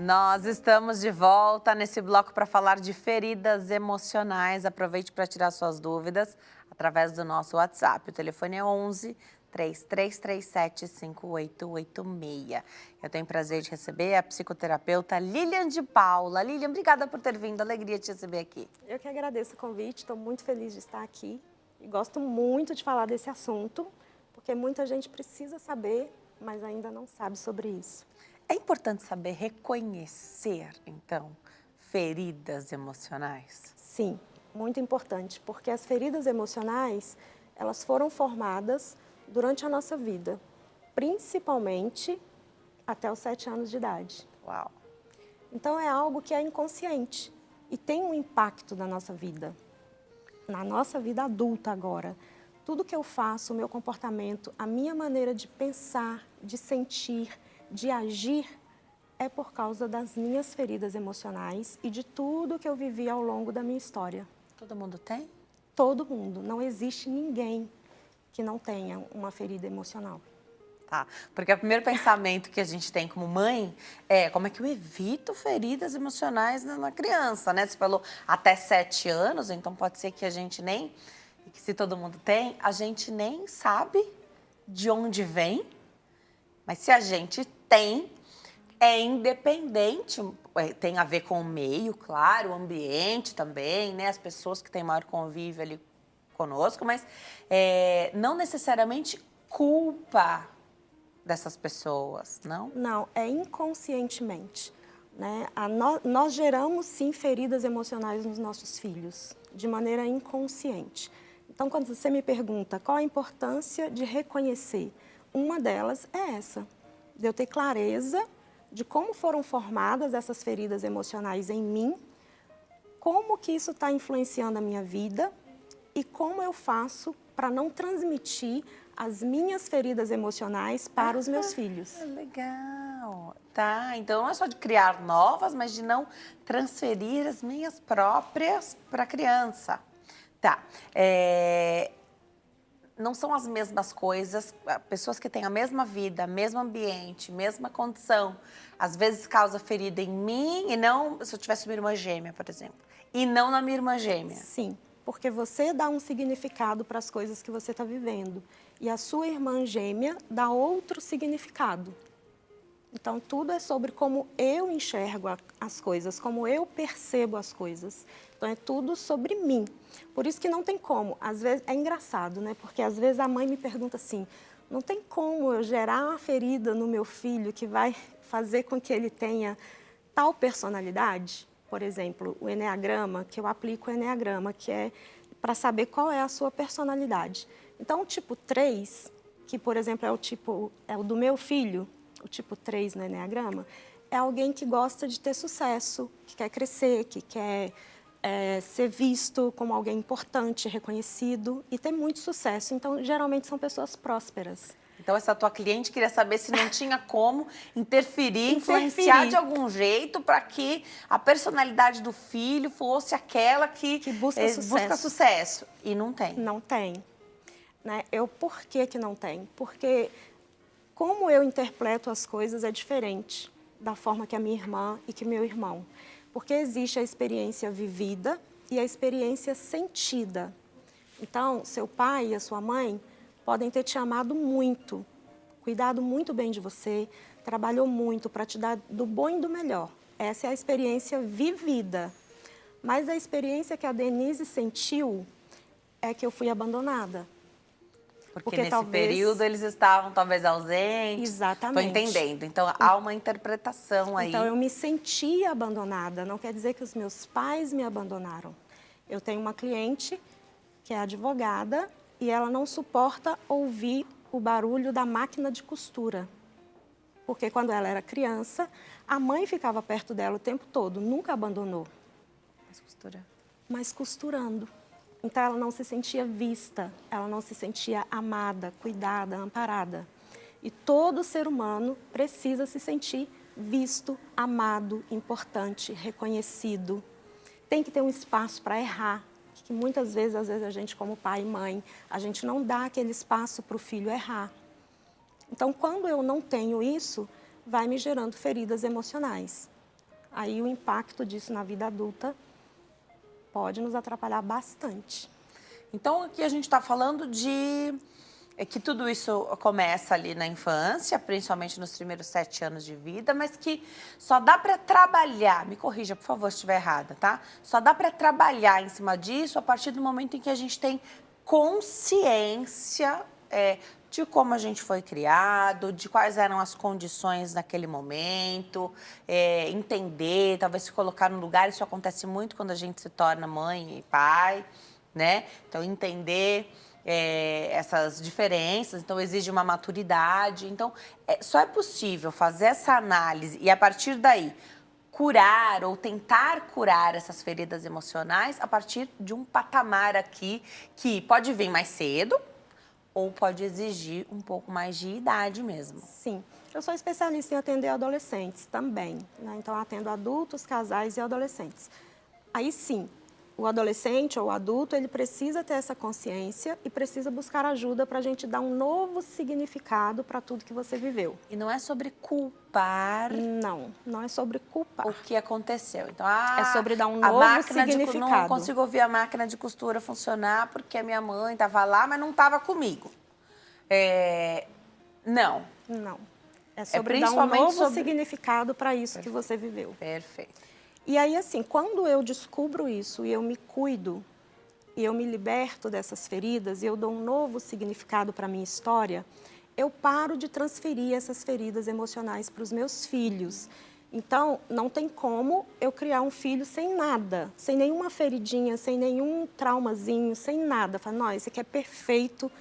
Nós estamos de volta nesse bloco para falar de feridas emocionais. Aproveite para tirar suas dúvidas através do nosso WhatsApp. O telefone é 11 3337 5886. Eu tenho o prazer de receber a psicoterapeuta Lilian de Paula. Lilian, obrigada por ter vindo. Alegria te receber aqui. Eu que agradeço o convite, estou muito feliz de estar aqui e gosto muito de falar desse assunto, porque muita gente precisa saber, mas ainda não sabe sobre isso. É importante saber reconhecer, então, feridas emocionais? Sim, muito importante, porque as feridas emocionais, elas foram formadas durante a nossa vida, principalmente até os 7 anos de idade. Uau! Então é algo que é inconsciente e tem um impacto na nossa vida adulta agora. Tudo que eu faço, o meu comportamento, a minha maneira de pensar, de sentir, de agir, é por causa das minhas feridas emocionais e de tudo que eu vivi ao longo da minha história. Todo mundo tem? Todo mundo. Não existe ninguém que não tenha uma ferida emocional. Tá, porque o primeiro pensamento que a gente tem como mãe é como é que eu evito feridas emocionais na criança, né? Você falou até 7 anos, então pode ser que a gente nem, que se todo mundo tem, a gente nem sabe de onde vem, mas se a gente tem, é independente, tem a ver com o meio, claro, o ambiente também, né? As pessoas que têm maior convívio ali conosco, mas não necessariamente culpa dessas pessoas, não? Não, é inconscientemente. Né? Nós geramos, sim, feridas emocionais nos nossos filhos, de maneira inconsciente. Então, quando você me pergunta qual a importância de reconhecer, uma delas é essa, de eu ter clareza de como foram formadas essas feridas emocionais em mim, como que isso está influenciando a minha vida e como eu faço para não transmitir as minhas feridas emocionais para os meus filhos. Legal. Tá, então não é só de criar novas, mas de não transferir as minhas próprias para a criança. Tá. Não são as mesmas coisas, pessoas que têm a mesma vida, mesmo ambiente, mesma condição, às vezes causa ferida em mim e não se eu tivesse uma irmã gêmea, por exemplo, e não na minha irmã gêmea. Sim, porque você dá um significado para as coisas que você está vivendo e a sua irmã gêmea dá outro significado. Então, tudo é sobre como eu enxergo as coisas, como eu percebo as coisas. Então, é tudo sobre mim. Por isso que não tem como. Às vezes, é engraçado, né? Porque às vezes a mãe me pergunta assim, não tem como eu gerar uma ferida no meu filho que vai fazer com que ele tenha tal personalidade? Por exemplo, o eneagrama, que eu aplico o eneagrama, que é para saber qual é a sua personalidade. Então, o tipo 3, que, por exemplo, é o do meu filho, o tipo 3 no eneagrama, é alguém que gosta de ter sucesso, que quer crescer, que quer ser visto como alguém importante, reconhecido e ter muito sucesso. Então, geralmente, são pessoas prósperas. Então, essa tua cliente queria saber se não tinha como influenciar de algum jeito para que a personalidade do filho fosse aquela que busca sucesso. E não tem. Não tem. Né? Por que não tem? Porque como eu interpreto as coisas é diferente da forma que a minha irmã e que meu irmão. Porque existe a experiência vivida e a experiência sentida. Então, seu pai e a sua mãe podem ter te amado muito, cuidado muito bem de você, trabalhou muito para te dar do bom e do melhor. Essa é a experiência vivida. Mas a experiência que a Denise sentiu é que eu fui abandonada. Porque nesse período eles estavam talvez ausentes. Exatamente. Estou entendendo. Então, há uma interpretação aí. Então, eu me sentia abandonada. Não quer dizer que os meus pais me abandonaram. Eu tenho uma cliente que é advogada e ela não suporta ouvir o barulho da máquina de costura. Porque quando ela era criança, a mãe ficava perto dela o tempo todo, nunca abandonou. Mas costurando. Então, ela não se sentia vista, ela não se sentia amada, cuidada, amparada. E todo ser humano precisa se sentir visto, amado, importante, reconhecido. Tem que ter um espaço para errar, que muitas vezes, a gente como pai e mãe, a gente não dá aquele espaço para o filho errar. Então, quando eu não tenho isso, vai me gerando feridas emocionais. aí o impacto disso na vida adulta pode nos atrapalhar bastante. Então, aqui a gente está falando que tudo isso começa ali na infância, principalmente nos primeiros 7 anos de vida, mas que só dá para trabalhar, me corrija, por favor, se estiver errada, tá? Só dá para trabalhar em cima disso a partir do momento em que a gente tem consciência de como a gente foi criado, de quais eram as condições naquele momento, entender, talvez se colocar no lugar. Isso acontece muito quando a gente se torna mãe e pai, né? Então, entender essas diferenças, então exige uma maturidade. Então, só é possível fazer essa análise e, a partir daí, curar ou tentar curar essas feridas emocionais a partir de um patamar aqui que pode vir mais cedo ou pode exigir um pouco mais de idade mesmo. Sim, eu sou especialista em atender adolescentes também, né? Então, atendo adultos, casais e adolescentes. Aí sim, o adolescente ou o adulto, ele precisa ter essa consciência e precisa buscar ajuda para a gente dar um novo significado para tudo que você viveu. E não é sobre culpar Não, não é sobre culpar. o que aconteceu. Então, É sobre dar um a novo máquina significado. não consigo ouvir a máquina de costura funcionar porque a minha mãe estava lá, mas não estava comigo. Não. Não. É sobre dar um principalmente novo significado para isso que você viveu. Perfeito. E aí, assim, quando eu descubro isso e eu me cuido, e eu me liberto dessas feridas, e eu dou um novo significado para a minha história, eu paro de transferir essas feridas emocionais para os meus filhos. Então, não tem como eu criar um filho sem nada, sem nenhuma feridinha, sem nenhum traumazinho, sem nada. Fala, não, esse aqui é perfeito,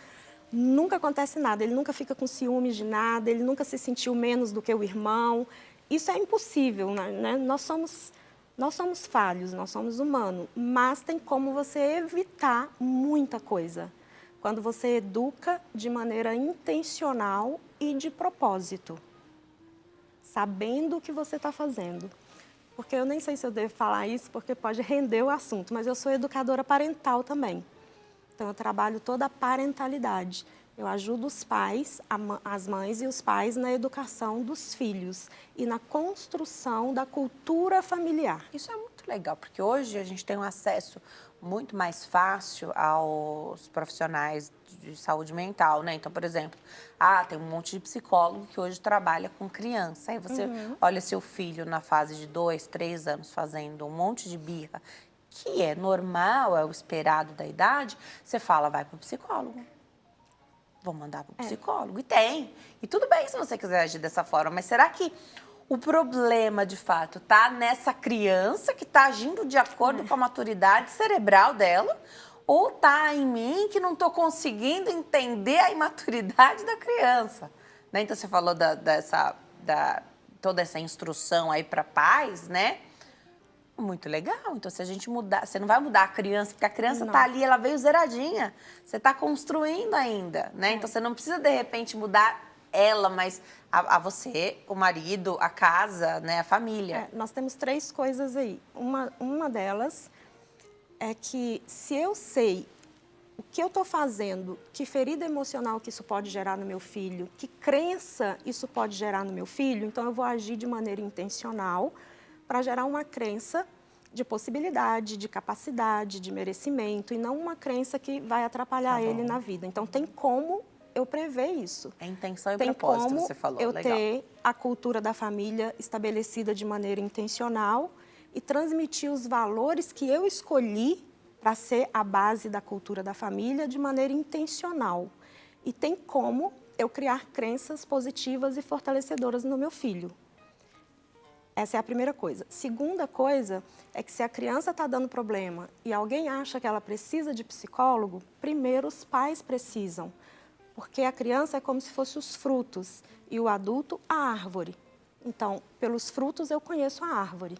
nunca acontece nada, ele nunca fica com ciúmes de nada, ele nunca se sentiu menos do que o irmão. Isso é impossível, né? Nós somos falhos, nós somos humanos, mas tem como você evitar muita coisa quando você educa de maneira intencional e de propósito, sabendo o que você está fazendo. Porque eu nem sei se eu devo falar isso, porque pode render o assunto, mas eu sou educadora parental também. Então, eu trabalho toda a parentalidade. Eu ajudo os pais, as mães e os pais na educação dos filhos e na construção da cultura familiar. Isso é muito legal, porque hoje a gente tem um acesso muito mais fácil aos profissionais de saúde mental, né? Então, por exemplo, tem um monte de psicólogo que hoje trabalha com criança. Aí você olha seu filho na fase de 2, 3 anos fazendo um monte de birra, que é normal, é o esperado da idade, você fala, vai para o psicólogo. Vou mandar para o psicólogo. E tem. E tudo bem se você quiser agir dessa forma, mas será que o problema, de fato, está nessa criança que está agindo de acordo com a maturidade cerebral dela? Ou está em mim que não estou conseguindo entender a imaturidade da criança? Né? Então, você falou toda essa instrução aí para pais, né? Muito legal. Então, se a gente mudar... Você não vai mudar a criança, porque a criança está ali, ela veio zeradinha. Você está construindo ainda, né? Então, você não precisa, de repente, mudar ela, mas a você, o marido, a casa, né? A família. Nós temos 3 coisas aí. Uma delas é que, se eu sei o que eu estou fazendo, que ferida emocional que isso pode gerar no meu filho, que crença isso pode gerar no meu filho, então eu vou agir de maneira intencional para gerar uma crença de possibilidade, de capacidade, de merecimento, e não uma crença que vai atrapalhar ele na vida. Então, tem como eu prever isso. É intenção e tem propósito, como você falou. eu legal. ter a cultura da família estabelecida de maneira intencional e transmitir os valores que eu escolhi para ser a base da cultura da família de maneira intencional. E tem como eu criar crenças positivas e fortalecedoras no meu filho. Essa é a primeira coisa. Segunda coisa é que, se a criança está dando problema e alguém acha que ela precisa de psicólogo, primeiro os pais precisam. Porque a criança é como se fosse os frutos e o adulto a árvore. Então, pelos frutos eu conheço a árvore.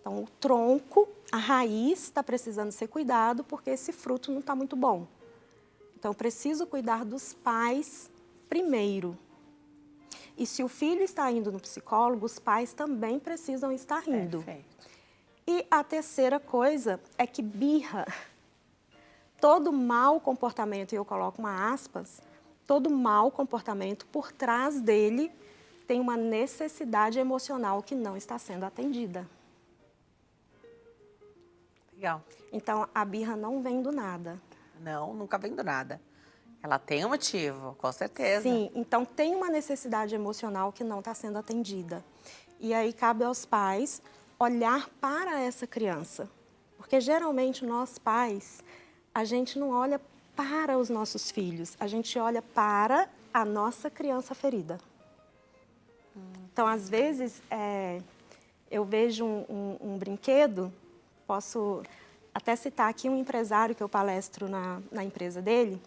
Então, o tronco, a raiz está precisando ser cuidado porque esse fruto não está muito bom. Então, eu preciso cuidar dos pais primeiro. E se o filho está indo no psicólogo, os pais também precisam estar indo. Perfeito. E a terceira coisa é que birra, todo mau comportamento, e eu coloco uma aspas, todo mau comportamento, por trás dele tem uma necessidade emocional que não está sendo atendida. Legal. Então, a birra não vem do nada. Não, nunca vem do nada. Ela tem um motivo, com certeza. Sim, então tem uma necessidade emocional que não está sendo atendida. E aí cabe aos pais olhar para essa criança. Porque geralmente nós pais, a gente não olha para os nossos filhos, a gente olha para a nossa criança ferida. Então, às vezes, eu vejo um brinquedo, posso até citar aqui um empresário que eu palestro na empresa dele.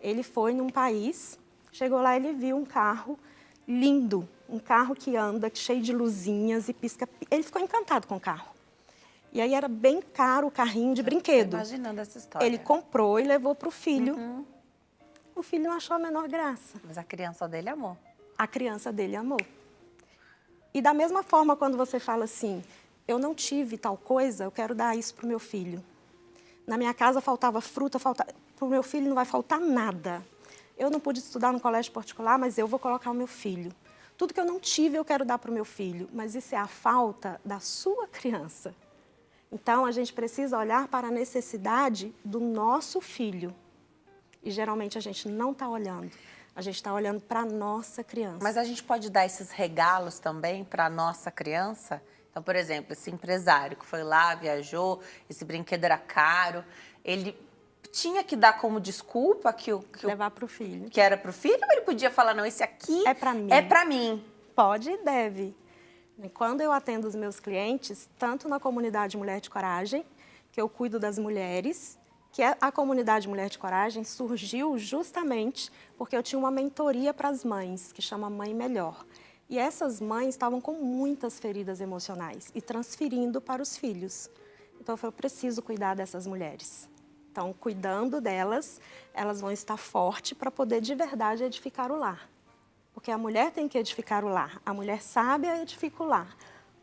Ele foi num país, chegou lá, ele viu um carro lindo, um carro que anda, cheio de luzinhas e pisca. Ele ficou encantado com o carro. E aí era bem caro o carrinho de brinquedo. Tô imaginando essa história. Ele comprou e levou para o filho. O filho não achou a menor graça. Mas a criança dele amou. A criança dele amou. E da mesma forma, quando você fala assim, eu não tive tal coisa, eu quero dar isso para o meu filho. Na minha casa faltava fruta, para o meu filho não vai faltar nada. Eu não pude estudar no colégio particular, mas eu vou colocar o meu filho. Tudo que eu não tive, eu quero dar para o meu filho. Mas isso é a falta da sua criança. Então, a gente precisa olhar para a necessidade do nosso filho. E geralmente a gente não está olhando. A gente está olhando para a nossa criança. Mas a gente pode dar esses regalos também para a nossa criança? Então, por exemplo, esse empresário que foi lá, viajou, esse brinquedo era caro, ele tinha que dar como desculpa levar para o filho. Que era para o filho, ou ele podia falar, não, esse aqui é para mim. É para mim. Pode e deve. Quando eu atendo os meus clientes, tanto na comunidade Mulher de Coragem, que eu cuido das mulheres, que a comunidade Mulher de Coragem surgiu justamente porque eu tinha uma mentoria para as mães, que chama Mãe Melhor. E essas mães estavam com muitas feridas emocionais e transferindo para os filhos. Então, eu falei, eu preciso cuidar dessas mulheres. Então, cuidando delas, elas vão estar fortes para poder, de verdade, edificar o lar. Porque a mulher tem que edificar o lar. A mulher sábia edifica o lar.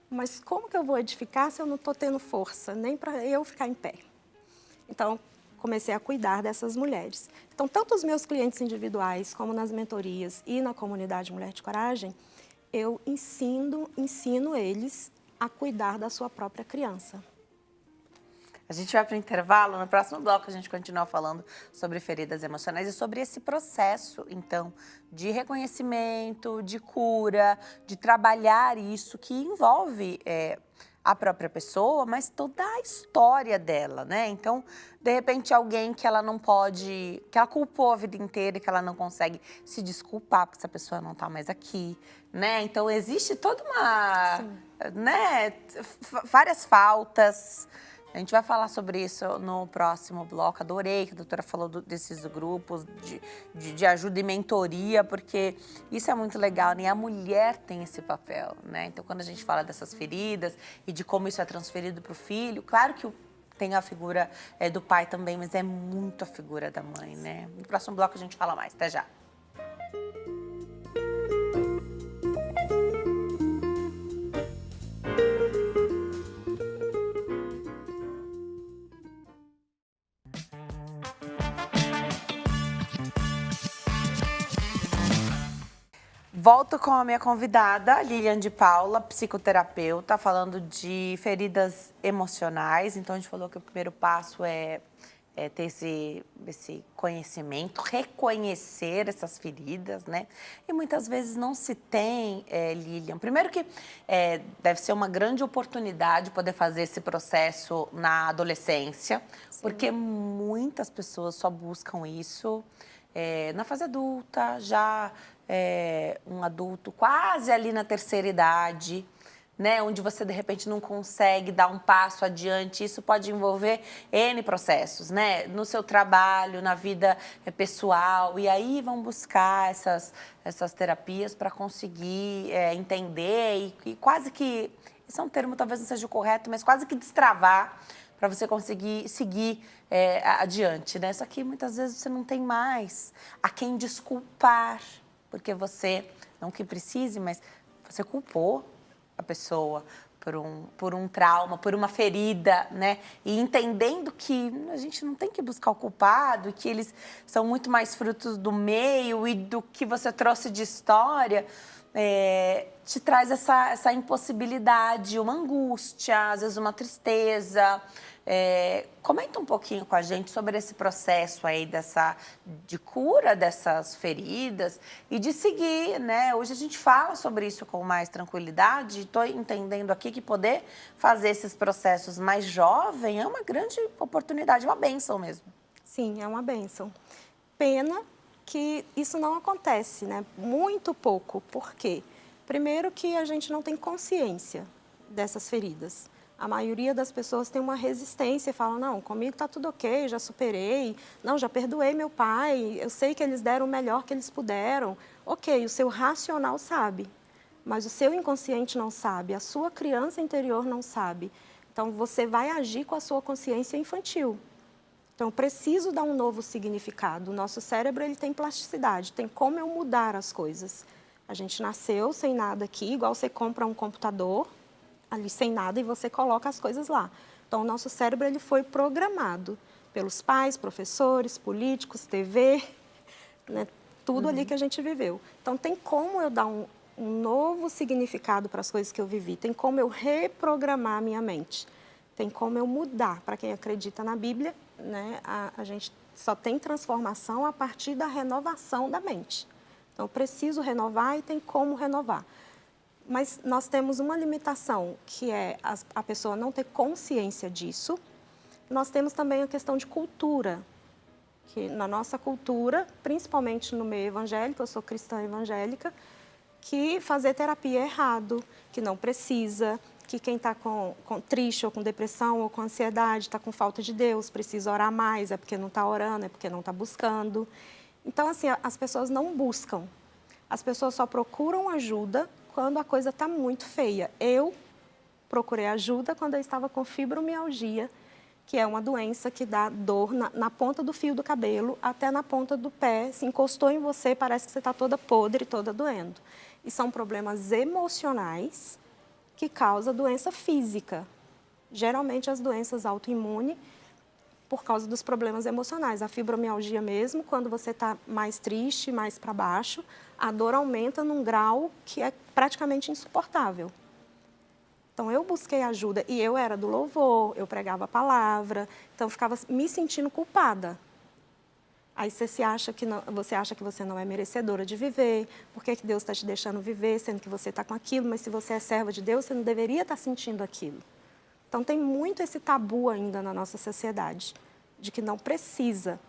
Mas como que eu vou edificar se eu não estou tendo força, nem para eu ficar em pé? Então, comecei a cuidar dessas mulheres. Então, tanto os meus clientes individuais, como nas mentorias e na comunidade Mulher de Coragem, eu ensino eles a cuidar da sua própria criança. A gente vai para o intervalo, no próximo bloco a gente continua falando sobre feridas emocionais e sobre esse processo, então, de reconhecimento, de cura, de trabalhar isso que envolve a própria pessoa, mas toda a história dela, né? Então, de repente, alguém que ela não pode, que ela culpou a vida inteira e que ela não consegue se desculpar porque essa pessoa não está mais aqui, né? Então, existe toda uma, né, várias faltas. A gente vai falar sobre isso no próximo bloco. Adorei que a doutora falou desses grupos de ajuda e mentoria, porque isso é muito legal, né? A mulher tem esse papel, né? Então, quando a gente fala dessas feridas e de como isso é transferido para o filho, claro que tem a figura do pai também, mas é muito a figura da mãe, né? No próximo bloco a gente fala mais. Até já! Volto com a minha convidada, Lilian de Paula, psicoterapeuta, falando de feridas emocionais. Então, a gente falou que o primeiro passo é ter esse conhecimento, reconhecer essas feridas, né? E muitas vezes não se tem, Lilian. Primeiro que deve ser uma grande oportunidade poder fazer esse processo na adolescência, porque muitas pessoas só buscam isso na fase adulta, já um adulto quase ali na terceira idade, né, onde você, de repente, não consegue dar um passo adiante. Isso pode envolver N processos, né, no seu trabalho, na vida pessoal. E aí vão buscar essas terapias para conseguir entender e quase que, esse é um termo talvez não seja o correto, mas quase que destravar para você conseguir seguir adiante, né? Só que muitas vezes você não tem mais a quem desculpar, porque você, não que precise, mas você culpou a pessoa por um trauma, por uma ferida, né? E entendendo que a gente não tem que buscar o culpado, e que eles são muito mais frutos do meio e do que você trouxe de história te traz essa impossibilidade, uma angústia, às vezes uma tristeza. Comenta um pouquinho com a gente sobre esse processo aí de cura dessas feridas e de seguir, né? Hoje a gente fala sobre isso com mais tranquilidade. Estou entendendo aqui que poder fazer esses processos mais jovem é uma grande oportunidade, uma bênção mesmo. Sim, é uma bênção. Pena que isso não acontece, né? Muito pouco. Por quê? Primeiro que a gente não tem consciência dessas feridas. A maioria das pessoas tem uma resistência e fala, não, comigo está tudo ok, já superei, não, já perdoei meu pai, eu sei que eles deram o melhor que eles puderam. Ok, o seu racional sabe, mas o seu inconsciente não sabe, a sua criança interior não sabe. Então, você vai agir com a sua consciência infantil. Então, eu preciso dar um novo significado. O nosso cérebro ele tem plasticidade, tem como eu mudar as coisas. A gente nasceu sem nada aqui, igual você compra um computador, ali sem nada, e você coloca as coisas lá. Então, o nosso cérebro ele foi programado pelos pais, professores, políticos, TV, né? Tudo ali que a gente viveu. Então, tem como eu dar um novo significado para as coisas que eu vivi, tem como eu reprogramar a minha mente, tem como eu mudar. Para quem acredita na Bíblia, né, a gente só tem transformação a partir da renovação da mente. Então, eu preciso renovar e tem como renovar. Mas nós temos uma limitação, que é a pessoa não ter consciência disso. Nós temos também a questão de cultura, que na nossa cultura, principalmente no meio evangélico, eu sou cristã evangélica, que fazer terapia é errado, que não precisa, que quem está triste ou com depressão ou com ansiedade, está com falta de Deus, precisa orar mais, é porque não está orando, é porque não está buscando. Então, assim, as pessoas não buscam. As pessoas só procuram ajuda quando a coisa está muito feia. Eu procurei ajuda quando eu estava com fibromialgia, que é uma doença que dá dor na ponta do fio do cabelo até na ponta do pé. Se encostou em você, parece que você está toda podre, toda doendo. E são problemas emocionais que causam doença física. Geralmente as doenças autoimunes por causa dos problemas emocionais. A fibromialgia mesmo, quando você está mais triste, mais para baixo, a dor aumenta num grau que é praticamente insuportável. Então, eu busquei ajuda e eu era do louvor, eu pregava a palavra, então eu ficava me sentindo culpada. Aí você acha que você não é merecedora de viver, por que Deus está te deixando viver, sendo que você está com aquilo, mas se você é serva de Deus, você não deveria estar sentindo aquilo. Então, tem muito esse tabu ainda na nossa sociedade, de que não precisa.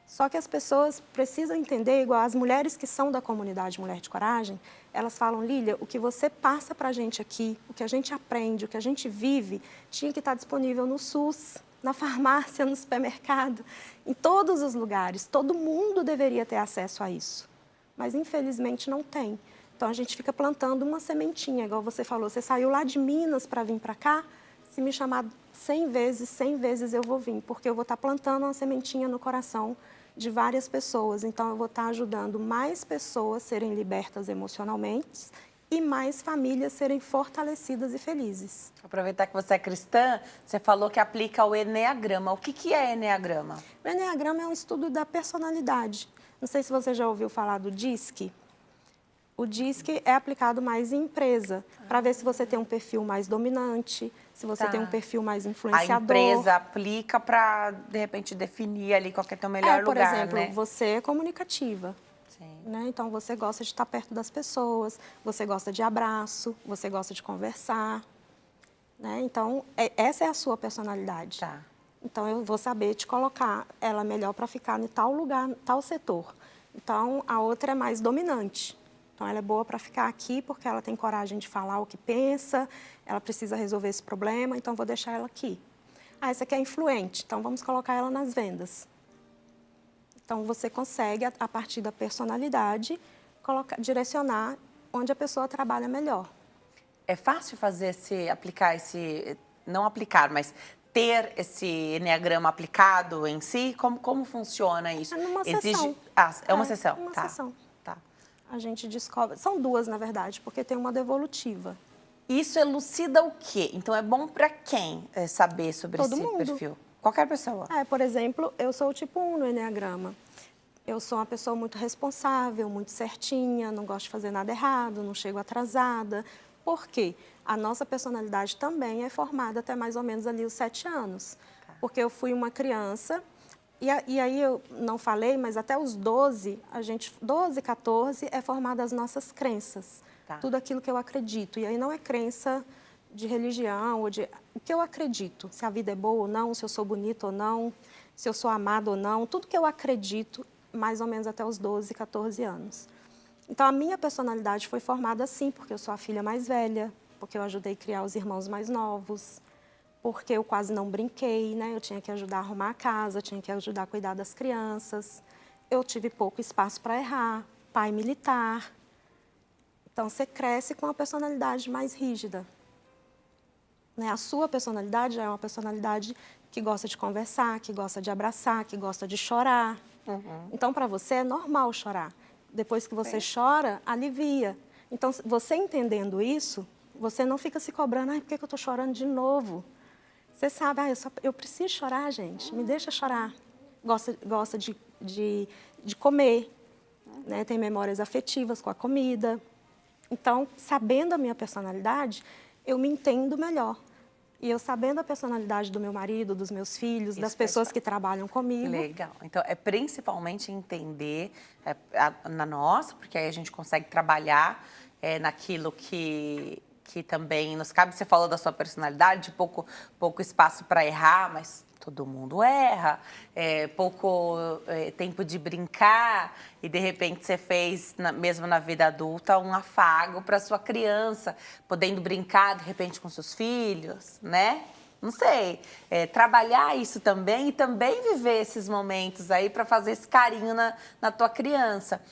Só que as pessoas precisam entender, igual as mulheres que são da comunidade Mulher de Coragem, elas falam, Lília, o que você passa para a gente aqui, o que a gente aprende, o que a gente vive, tinha que estar disponível no SUS, na farmácia, no supermercado, em todos os lugares. Todo mundo deveria ter acesso a isso, mas infelizmente não tem. Então, a gente fica plantando uma sementinha, igual você falou, você saiu lá de Minas para vir para cá, se me chamar 100 vezes eu vou vir, porque eu vou estar plantando uma sementinha no coração de várias pessoas. Então, eu vou estar ajudando mais pessoas a serem libertas emocionalmente e mais famílias serem fortalecidas e felizes. Aproveitar que você é cristã, você falou que aplica o Eneagrama. O que é Eneagrama? O Eneagrama é um estudo da personalidade. Não sei se você já ouviu falar do DISC. O DISC é aplicado mais em empresa, para ver se você tem um perfil mais dominante, se você tem um perfil mais influenciador. A empresa aplica para, de repente, definir ali qual que é o teu melhor por lugar, exemplo, né? Você é comunicativa. Sim. Né? Então, você gosta de estar perto das pessoas, você gosta de abraço, você gosta de conversar. Né? Então, essa é a sua personalidade. Tá. Então, eu vou saber te colocar ela melhor para ficar em tal lugar, tal setor. Então, a outra é mais dominante. Então, ela é boa para ficar aqui porque ela tem coragem de falar o que pensa, ela precisa resolver esse problema, então vou deixar ela aqui. Ah, essa aqui é influente, então vamos colocar ela nas vendas. Então, você consegue, a partir da personalidade, direcionar onde a pessoa trabalha melhor. É fácil não aplicar, mas ter esse Eneagrama aplicado em si? Como funciona isso? É numa sessão. É uma sessão? Uma tá. sessão. Tá. A gente descobre, são duas, na verdade, porque tem uma devolutiva. Isso elucida o quê? Então, é bom para quem saber sobre Todo esse mundo. perfil? Qualquer pessoa. Por exemplo, eu sou o tipo 1 no Eneagrama. Eu sou uma pessoa muito responsável, muito certinha, não gosto de fazer nada errado, não chego atrasada. Por quê? A nossa personalidade também é formada até mais ou menos ali os 7 anos. Porque eu fui uma criança, e aí eu não falei, mas até os 12, 12, 14, é formada as nossas crenças. Tá. Tudo aquilo que eu acredito. E aí não é crença de religião, o que eu acredito. Se a vida é boa ou não, se eu sou bonita ou não, se eu sou amada ou não. Tudo que eu acredito, mais ou menos até os 12, 14 anos. Então, a minha personalidade foi formada assim, porque eu sou a filha mais velha, porque eu ajudei a criar os irmãos mais novos, porque eu quase não brinquei, né? Eu tinha que ajudar a arrumar a casa, tinha que ajudar a cuidar das crianças. Eu tive pouco espaço para errar, pai militar. Então, você cresce com uma personalidade mais rígida. Né? A sua personalidade é uma personalidade que gosta de conversar, que gosta de abraçar, que gosta de chorar. Então, para você é normal chorar. Depois que você chora, alivia. Então, você entendendo isso, você não fica se cobrando, por que eu estou chorando de novo? Você sabe, eu preciso chorar, gente, me deixa chorar. Gosta de comer, né? Tem memórias afetivas com a comida. Então, sabendo a minha personalidade, eu me entendo melhor. E eu sabendo a personalidade do meu marido, dos meus filhos, das pessoas que trabalham comigo. Legal. Então, é principalmente entender na nossa, porque aí a gente consegue trabalhar naquilo que também nos cabe. Você falou da sua personalidade, pouco espaço para errar, mas todo mundo erra, pouco tempo de brincar e de repente você fez, mesmo na vida adulta, um afago para sua criança, podendo brincar de repente com seus filhos, né? Não sei, trabalhar isso também e também viver esses momentos aí para fazer esse carinho na tua criança,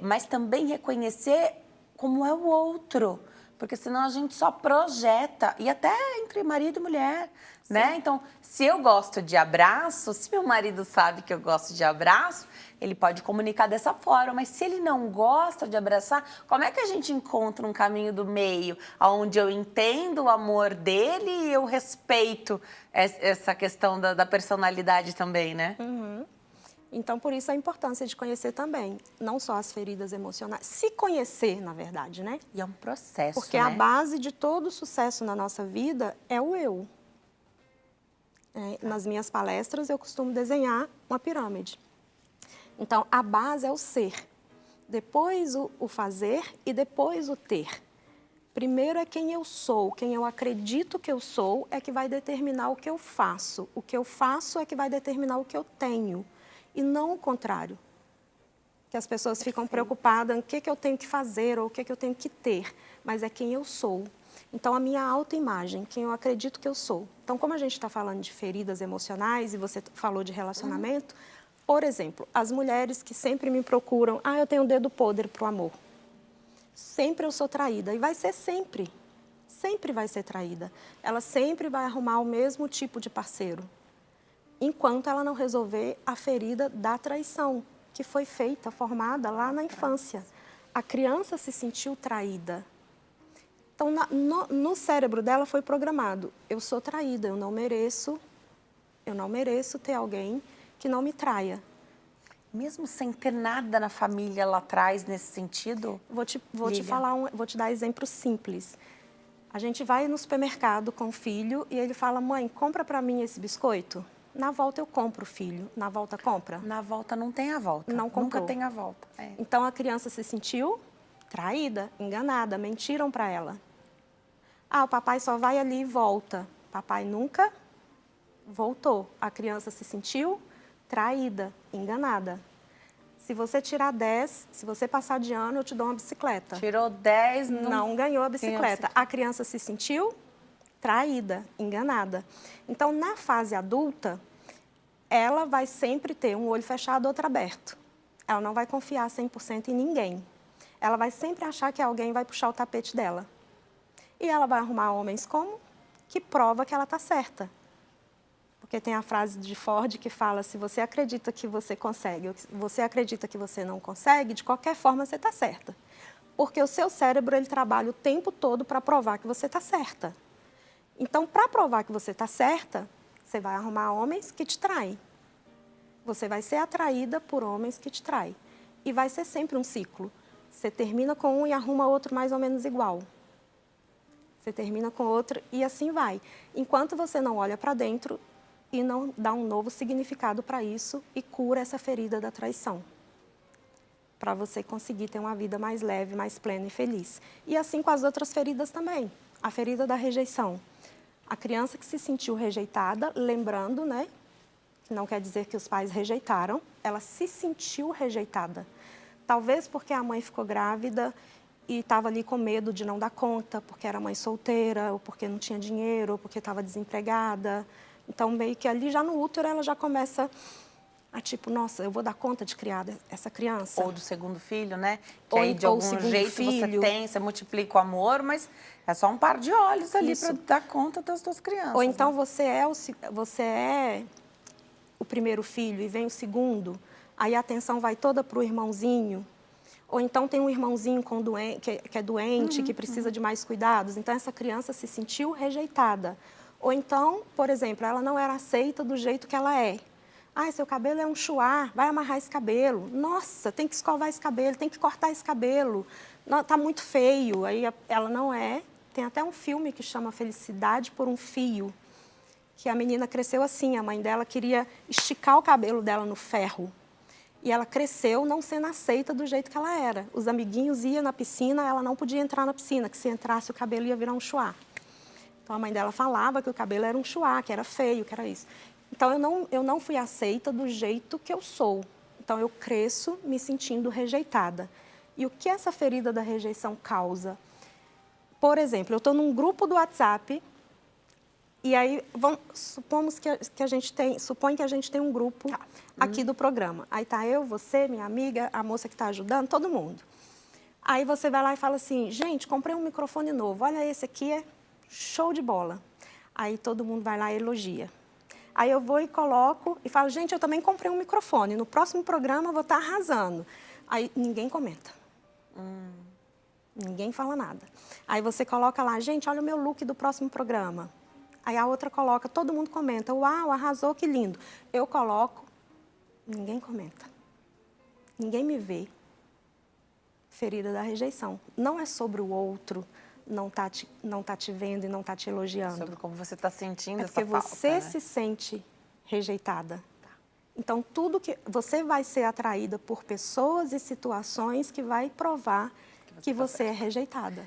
mas também reconhecer como é o outro. Porque senão a gente só projeta, e até entre marido e mulher, né? Então, se eu gosto de abraço, se meu marido sabe que eu gosto de abraço, ele pode comunicar dessa forma. Mas se ele não gosta de abraçar, como é que a gente encontra um caminho do meio, onde eu entendo o amor dele e eu respeito essa questão da personalidade também, né? Então, por isso a importância de conhecer também, não só as feridas emocionais, se conhecer, na verdade, né? E é um processo, porque né? a base de todo sucesso na nossa vida é o eu. Nas minhas palestras, eu costumo desenhar uma pirâmide. Então, a base é o ser, depois o fazer e depois o ter. Primeiro é quem eu sou, quem eu acredito que eu sou é que vai determinar o que eu faço. O que eu faço é que vai determinar o que eu tenho. E não o contrário. Que as pessoas ficam preocupadas em o que eu tenho que fazer ou o que eu tenho que ter. Mas é quem eu sou. Então, a minha autoimagem, quem eu acredito que eu sou. Então, como a gente está falando de feridas emocionais e você falou de relacionamento, por exemplo, as mulheres que sempre me procuram, eu tenho um dedo podre para o amor. Sempre eu sou traída. E vai ser sempre. Sempre vai ser traída. Ela sempre vai arrumar o mesmo tipo de parceiro. Enquanto ela não resolver a ferida da traição, que foi feita, formada lá na infância. A criança se sentiu traída. Então, no cérebro dela foi programado, eu sou traída, eu não mereço ter alguém que não me traia. Mesmo sem ter nada na família lá atrás nesse sentido? Vou te dar exemplos simples. A gente vai no supermercado com o filho e ele fala, mãe, compra para mim esse biscoito. Na volta eu compro, filho. Na volta compra? Na volta não tem a volta. Não comprou. Nunca tem a volta. Então a criança se sentiu traída, enganada, mentiram para ela. O papai só vai ali e volta. Papai nunca voltou. A criança se sentiu traída, enganada. Se você tirar 10, se você passar de ano, eu te dou uma bicicleta. Tirou 10, não ganhou a bicicleta. A criança se sentiu traída, enganada. Então, na fase adulta, ela vai sempre ter um olho fechado, outro aberto. Ela não vai confiar 100% em ninguém. Ela vai sempre achar que alguém vai puxar o tapete dela. E ela vai arrumar homens como? Que prova que ela está certa. Porque tem a frase de Ford que fala, se você acredita que você consegue, ou você acredita que você não consegue, de qualquer forma você está certa. Porque o seu cérebro, ele trabalha o tempo todo para provar que você está certa. Então, para provar que você está certa, você vai arrumar homens que te traem. Você vai ser atraída por homens que te traem. E vai ser sempre um ciclo. Você termina com um e arruma outro mais ou menos igual. Você termina com outro e assim vai. Enquanto você não olha para dentro e não dá um novo significado para isso e cura essa ferida da traição. Para você conseguir ter uma vida mais leve, mais plena e feliz. E assim com as outras feridas também. A ferida da rejeição. A criança que se sentiu rejeitada, lembrando, né? Que não quer dizer que os pais rejeitaram, ela se sentiu rejeitada. Talvez porque a mãe ficou grávida e estava ali com medo de não dar conta, porque era mãe solteira, ou porque não tinha dinheiro, ou porque estava desempregada. Então, meio que ali já no útero ela já começa a tipo, nossa, eu vou dar conta de criar essa criança. Ou do segundo filho, né? Que Ou aí de algum jeito filho. você multiplica o amor, mas é só um par de olhos ali para dar conta das suas crianças. Ou então né? você é o primeiro filho e vem o segundo, aí a atenção vai toda para o irmãozinho. Ou então tem um irmãozinho que é doente, que precisa de mais cuidados. Então, essa criança se sentiu rejeitada. Ou então, por exemplo, ela não era aceita do jeito que ela é. Ah, seu cabelo é um chuá, vai amarrar esse cabelo. Nossa, tem que escovar esse cabelo, tem que cortar esse cabelo. Está muito feio. Aí ela não é. Tem até um filme que chama Felicidade por um Fio, que a menina cresceu assim. A mãe dela queria esticar o cabelo dela no ferro. E ela cresceu não sendo aceita do jeito que ela era. Os amiguinhos iam na piscina, ela não podia entrar na piscina, que se entrasse o cabelo ia virar um chuá. Então a mãe dela falava que o cabelo era um chuá, que era feio, que era isso. Então eu não fui aceita do jeito que eu sou. Então eu cresço me sentindo rejeitada. E o que essa ferida da rejeição causa? Por exemplo, eu estou num grupo do WhatsApp. E aí, supõe que a gente tem um grupo aqui do programa. Aí tá eu, você, minha amiga, a moça que está ajudando, todo mundo. Aí você vai lá e fala assim, gente, comprei um microfone novo, olha esse aqui, é show de bola. Aí todo mundo vai lá e elogia. Aí eu vou e coloco e falo, gente, eu também comprei um microfone, no próximo programa eu vou estar arrasando. Aí ninguém comenta. Ninguém fala nada. Aí você coloca lá, gente, olha o meu look do próximo programa. Aí a outra coloca, todo mundo comenta, uau, arrasou, que lindo. Eu coloco, ninguém comenta. Ninguém me vê. Ferida da rejeição. Não é sobre o outro não tá te vendo e não tá te elogiando. Sobre como você está sentindo essa porque falta, você né? se sente rejeitada. Então, tudo que você vai ser atraída por pessoas e situações que vai provar que você é rejeitada.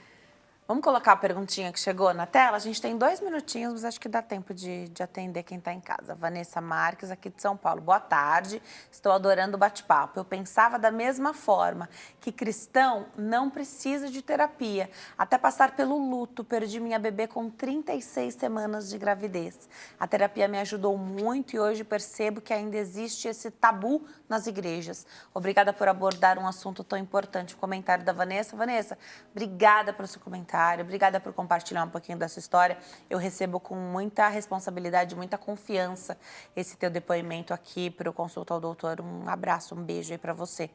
Vamos colocar a perguntinha que chegou na tela? A gente tem 2 minutinhos, mas acho que dá tempo de atender quem está em casa. Vanessa Marques, aqui de São Paulo. Boa tarde, estou adorando o bate-papo. Eu pensava da mesma forma, que cristão não precisa de terapia. Até passar pelo luto, perdi minha bebê com 36 semanas de gravidez. A terapia me ajudou muito e hoje percebo que ainda existe esse tabu nas igrejas. Obrigada por abordar um assunto tão importante. O comentário da Vanessa. Vanessa, obrigada pelo seu comentário. Obrigada por compartilhar um pouquinho dessa história. Eu recebo com muita responsabilidade, muita confiança esse teu depoimento aqui para o Consulta ao Doutor. Um abraço, um beijo aí para você.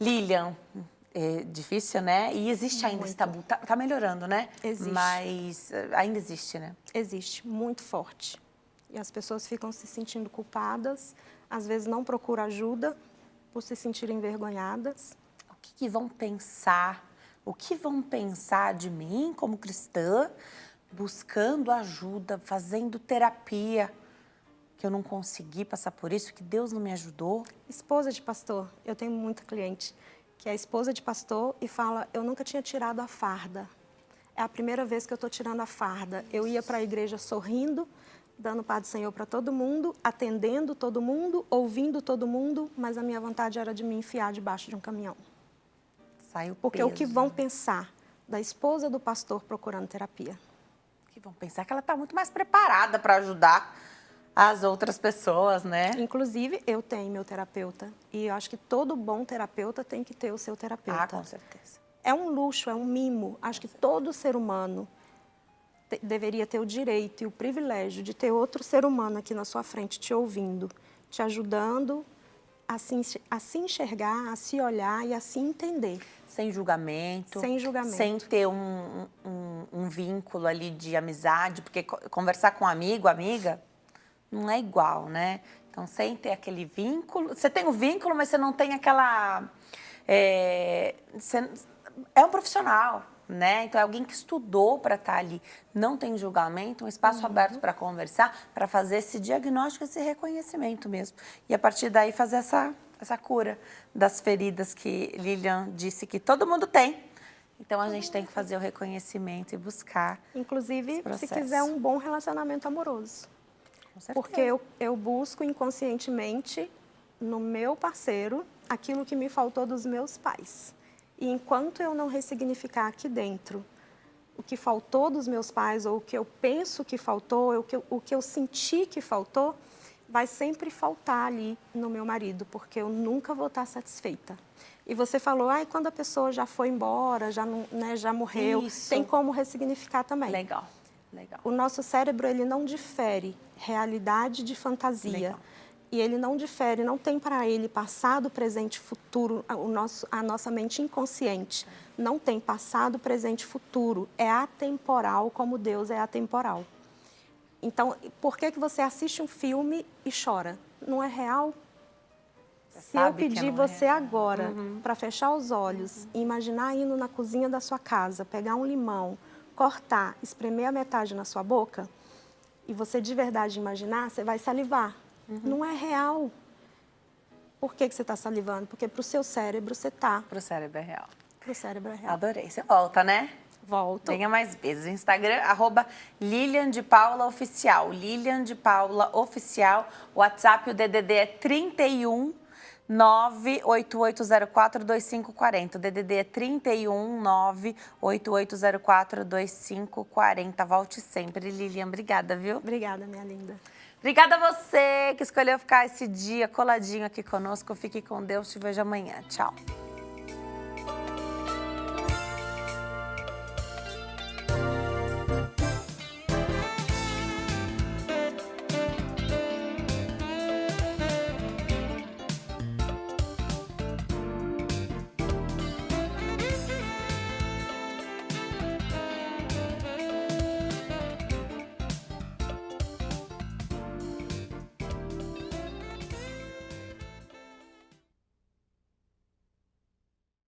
Lilian, é difícil, né? E existe ainda esse tabu. Tá melhorando, né? Existe. Mas ainda existe, né? Existe, muito forte. E as pessoas ficam se sentindo culpadas, às vezes não procuram ajuda por se sentirem envergonhadas. O que vão pensar? O que vão pensar de mim como cristã, buscando ajuda, fazendo terapia, que eu não consegui passar por isso, que Deus não me ajudou? Esposa de pastor, eu tenho muita cliente que é esposa de pastor e fala, eu nunca tinha tirado a farda. É a primeira vez que eu estou tirando a farda. Eu ia para a igreja sorrindo, dando paz do Senhor para todo mundo, atendendo todo mundo, ouvindo todo mundo, mas a minha vontade era de me enfiar debaixo de um caminhão. Saiu Porque peso. o que vão pensar da esposa do pastor procurando terapia? O que vão pensar que ela está muito mais preparada para ajudar as outras pessoas, né? Inclusive, eu tenho meu terapeuta. E eu acho que todo bom terapeuta tem que ter o seu terapeuta. Ah, com certeza. É um luxo, é um mimo. Acho que todo ser humano deveria ter o direito e o privilégio de ter outro ser humano aqui na sua frente, te ouvindo, te ajudando a se enxergar, a se olhar e a se entender. Sem julgamento. Sem julgamento. Sem ter um vínculo ali de amizade, porque conversar com um amigo, amiga, não é igual, né? Então, sem ter aquele vínculo... Você tem o vínculo, mas você não tem aquela... É um profissional, né? Então, é alguém que estudou para estar ali. Não tem julgamento, um espaço aberto para conversar, para fazer esse diagnóstico, esse reconhecimento mesmo. E, a partir daí, fazer essa cura das feridas que Lilian disse que todo mundo tem. Então, a gente tem que fazer o reconhecimento e buscar. Inclusive, se quiser um bom relacionamento amoroso. Com certeza. Porque eu busco inconscientemente no meu parceiro aquilo que me faltou dos meus pais. E enquanto eu não ressignificar aqui dentro o que faltou dos meus pais, ou o que eu penso que faltou, o que eu senti que faltou, vai sempre faltar ali no meu marido, porque eu nunca vou estar satisfeita. E você falou, quando a pessoa já foi embora, já, não, né, já morreu, Isso. tem como ressignificar também. Legal, legal. O nosso cérebro, ele não difere realidade de fantasia. Legal. E ele não difere, não tem para ele passado, presente, futuro, a nossa mente inconsciente. Não tem passado, presente, futuro. É atemporal, como Deus é atemporal. Então, por que você assiste um filme e chora? Não é real? Se eu pedir você agora para fechar os olhos e imaginar indo na cozinha da sua casa, pegar um limão, cortar, espremer a metade na sua boca, e você de verdade imaginar, você vai salivar. Não é real. Por que você está salivando? Porque para o seu cérebro você está. Para o cérebro é real. Para o cérebro é real. Adorei. Você volta, né? Volto. Venha mais vezes. Instagram, @LilianDePaulaOficial. Lilian de Paula Oficial. O WhatsApp, o DDD é 31 988042540. O DDD é 31 988042540. Volte sempre, Lilian. Obrigada, viu? Obrigada, minha linda. Obrigada a você que escolheu ficar esse dia coladinho aqui conosco. Fique com Deus. Te vejo amanhã. Tchau.